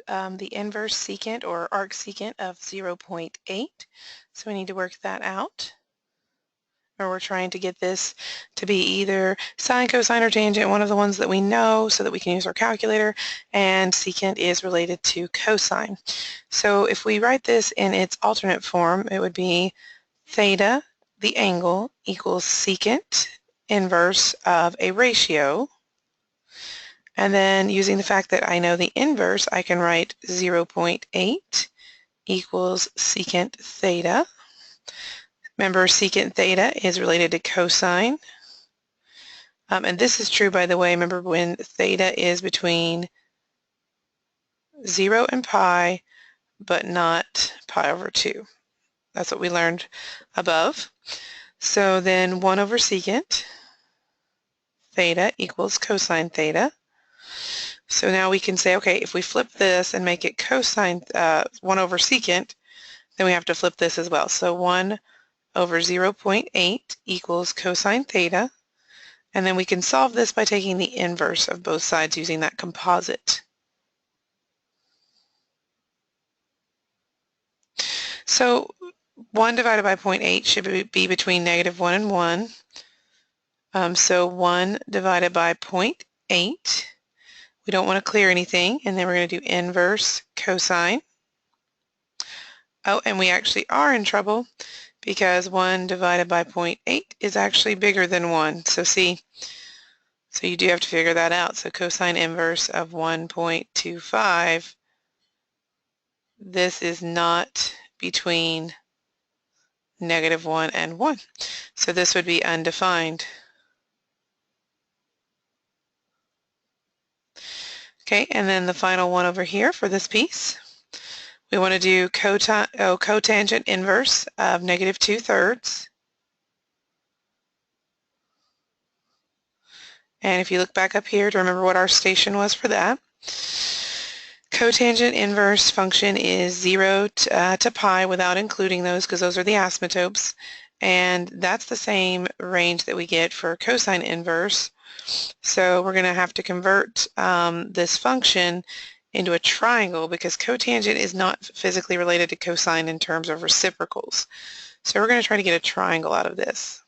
the inverse secant or arcsecant of 0.8. So we need to work that out. Or we're trying to get this to be either sine, cosine, or tangent, one of the ones that we know so that we can use our calculator, and secant is related to cosine. So if we write this in its alternate form, it would be theta, the angle, equals secant inverse of a ratio. And then using the fact that I know the inverse, I can write 0.8 equals secant theta. Remember, secant theta is related to cosine. And this is true, by the way, remember when theta is between 0 and pi, but not pi over 2. That's what we learned above. So then 1 over secant theta equals cosine theta. So now we can say, okay, if we flip this and make it cosine 1 over secant, then we have to flip this as well. So 1 over 0.8 equals cosine theta. And then we can solve this by taking the inverse of both sides using that composite. So 1 divided by 0.8 should be between -1 and 1. So 1 divided by 0.8. We don't want to clear anything, and then we're going to do inverse cosine. Oh, and we actually are in trouble because 1 divided by 0.8 is actually bigger than 1. So see, so you do have to figure that out. So cosine inverse of 1.25, this is not between -1 and 1. So this would be undefined. Okay, and then the final one over here for this piece, we want to do cotangent inverse of -2/3. And if you look back up here to remember what our station was for that, cotangent inverse function is 0 to pi without including those because those are the asymptotes. And that's the same range that we get for cosine inverse. So we're going to have to convert this function into a triangle because cotangent is not physically related to cosine in terms of reciprocals. So we're going to try to get a triangle out of this.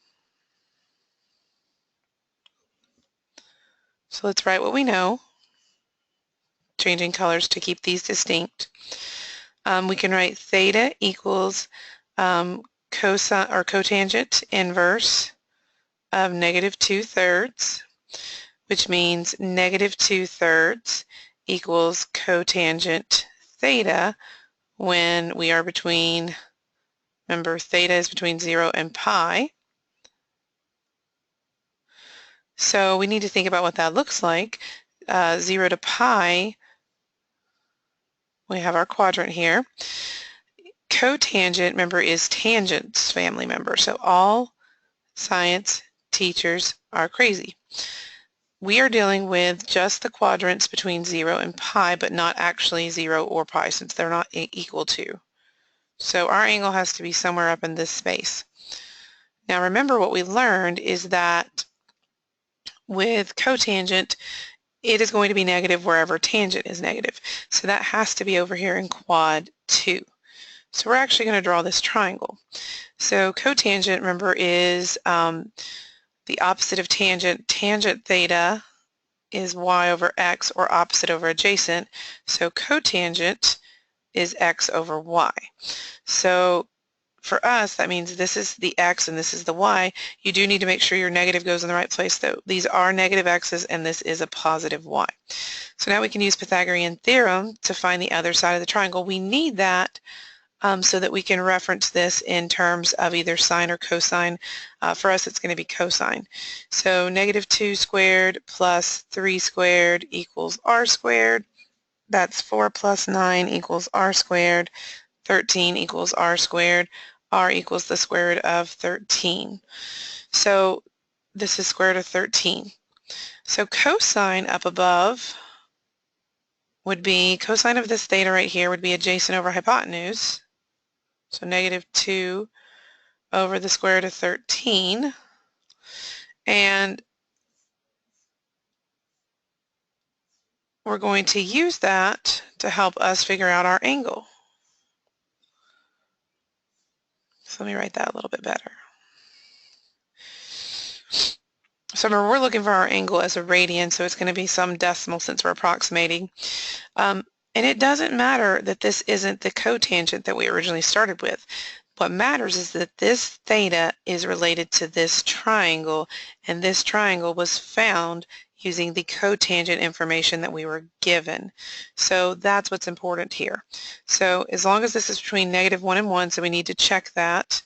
So let's write what we know, changing colors to keep these distinct. We can write theta equals cosine or cotangent inverse of -2/3, which means -2/3 equals cotangent theta when we are between, remember theta is between 0 and pi. So we need to think about what that looks like. 0 to pi, we have our quadrant here. Cotangent, remember, is tangent's family member. So all science teachers are crazy. We are dealing with just the quadrants between 0 and pi, but not actually 0 or pi since they're not equal to. So our angle has to be somewhere up in this space. Now remember what we learned is that with cotangent, it is going to be negative wherever tangent is negative. So that has to be over here in quad 2. So we're actually going to draw this triangle. So cotangent, remember, is the opposite of tangent. Tangent theta is y over x, or opposite over adjacent. So cotangent is x over y. So for us, that means this is the x and this is the y. You do need to make sure your negative goes in the right place, though. These are negative x's and this is a positive y. So now we can use Pythagorean theorem to find the other side of the triangle. We need that so that we can reference this in terms of either sine or cosine. For us, it's going to be cosine. So -2 squared plus 3 squared equals r squared. That's 4 plus 9 equals r squared. 13 equals r squared. R equals the square root of 13. So this is square root of 13. So cosine up above would be, cosine of this theta right here would be adjacent over hypotenuse. So -2 over the square root of 13. And we're going to use that to help us figure out our angle. So let me write that a little bit better. So remember, we're looking for our angle as a radian, so it's going to be some decimal since we're approximating. And it doesn't matter that this isn't the cotangent that we originally started with. What matters is that this theta is related to this triangle, and this triangle was found using the cotangent information that we were given. So that's what's important here. So as long as this is between -1 and 1, so we need to check that.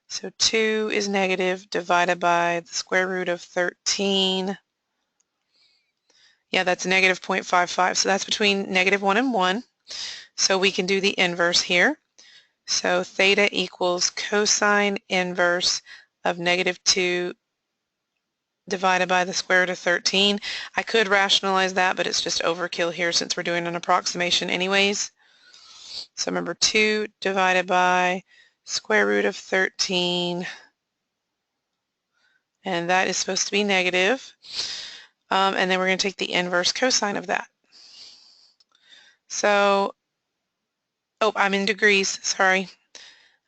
So 2 is negative divided by the square root of 13. Yeah, that's negative 0.55. So that's between -1 and 1. So we can do the inverse here. So theta equals cosine inverse of -2 divided by the square root of 13. I could rationalize that, but it's just overkill here since we're doing an approximation anyways. So remember, 2 divided by square root of 13, and that is supposed to be negative. And then we're going to take the inverse cosine of that. So, oh, I'm in degrees, sorry.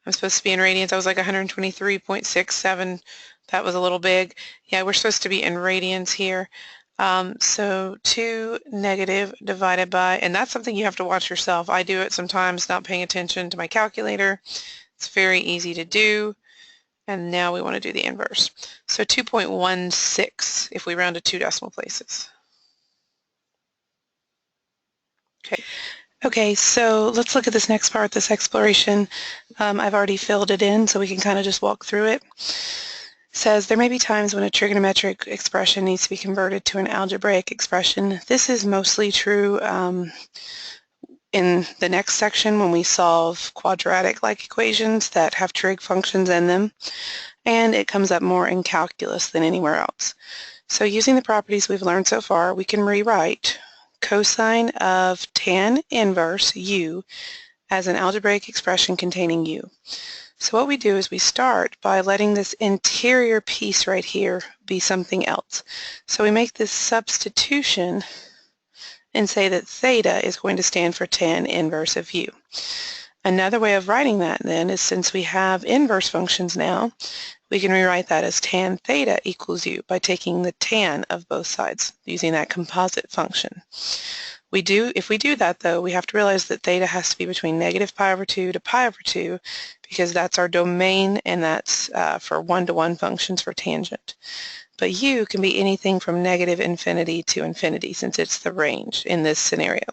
I'm supposed to be in radians. I was like 123.67. That was a little big. Yeah, we're supposed to be in radians here. So 2 negative divided by, and that's something you have to watch yourself. I do it sometimes not paying attention to my calculator. It's very easy to do. And now we want to do the inverse. So 2.16 if we round to 2 decimal places. Okay, so let's look at this next part, this exploration. I've already filled it in, so we can kind of just walk through it. It says there may be times when a trigonometric expression needs to be converted to an algebraic expression. This is mostly true in the next section when we solve quadratic-like equations that have trig functions in them, and it comes up more in calculus than anywhere else. So using the properties we've learned so far, we can rewrite cosine of tan inverse u as an algebraic expression containing u. So what we do is we start by letting this interior piece right here be something else. So we make this substitution and say that theta is going to stand for tan inverse of u. Another way of writing that then is, since we have inverse functions now, we can rewrite that as tan theta equals u by taking the tan of both sides using that composite function. If we do that though, we have to realize that theta has to be between -pi/2 to pi/2 because that's our domain, and that's for one-to-one functions for tangent. But u can be anything from -infinity to infinity since it's the range in this scenario.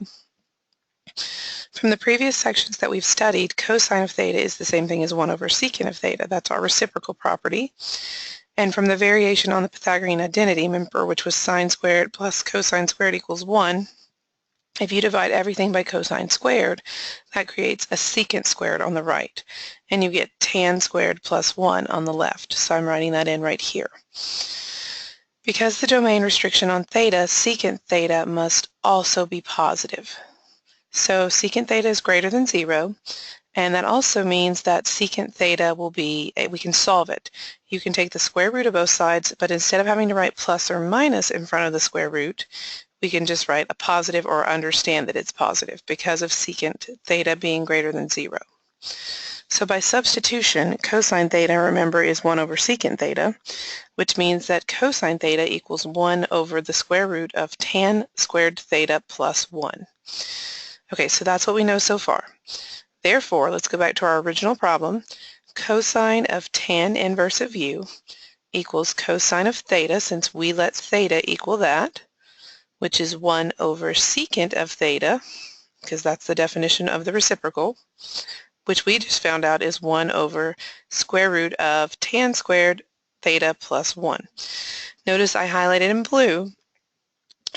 From the previous sections that we've studied, cosine of theta is the same thing as 1 over secant of theta. That's our reciprocal property. And from the variation on the Pythagorean identity, remember, which was sine squared plus cosine squared equals 1, if you divide everything by cosine squared, that creates a secant squared on the right. And you get tan squared plus 1 on the left. So I'm writing that in right here. Because the domain restriction on theta, secant theta must also be positive. So secant theta is greater than 0, and that also means that secant theta will be, we can solve it. You can take the square root of both sides, but instead of having to write plus or minus in front of the square root, we can just write a positive or understand that it's positive because of secant theta being greater than 0. So by substitution, cosine theta, remember, is 1 over secant theta, which means that cosine theta equals 1 over the square root of tan squared theta plus 1. Okay, so that's what we know so far. Therefore, let's go back to our original problem. Cosine of tan inverse of u equals cosine of theta, since we let theta equal that, which is 1 over secant of theta, because that's the definition of the reciprocal, which we just found out is 1 over square root of tan squared theta plus 1. Notice I highlighted in blue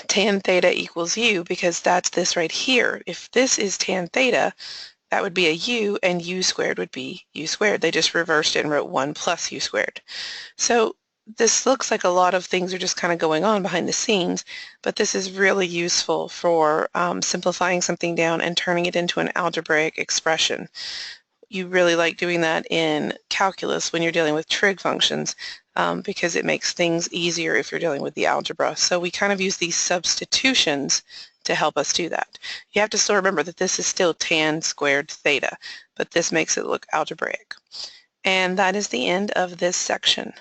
tan theta equals u because that's this right here. If this is tan theta, that would be a u, and u squared would be u squared. They just reversed it and wrote 1 plus u squared. So this looks like a lot of things are just kind of going on behind the scenes, but this is really useful for simplifying something down and turning it into an algebraic expression. You really like doing that in calculus when you're dealing with trig functions because it makes things easier if you're dealing with the algebra. So we kind of use these substitutions to help us do that. You have to still remember that this is still tan squared theta, but this makes it look algebraic. And that is the end of this section.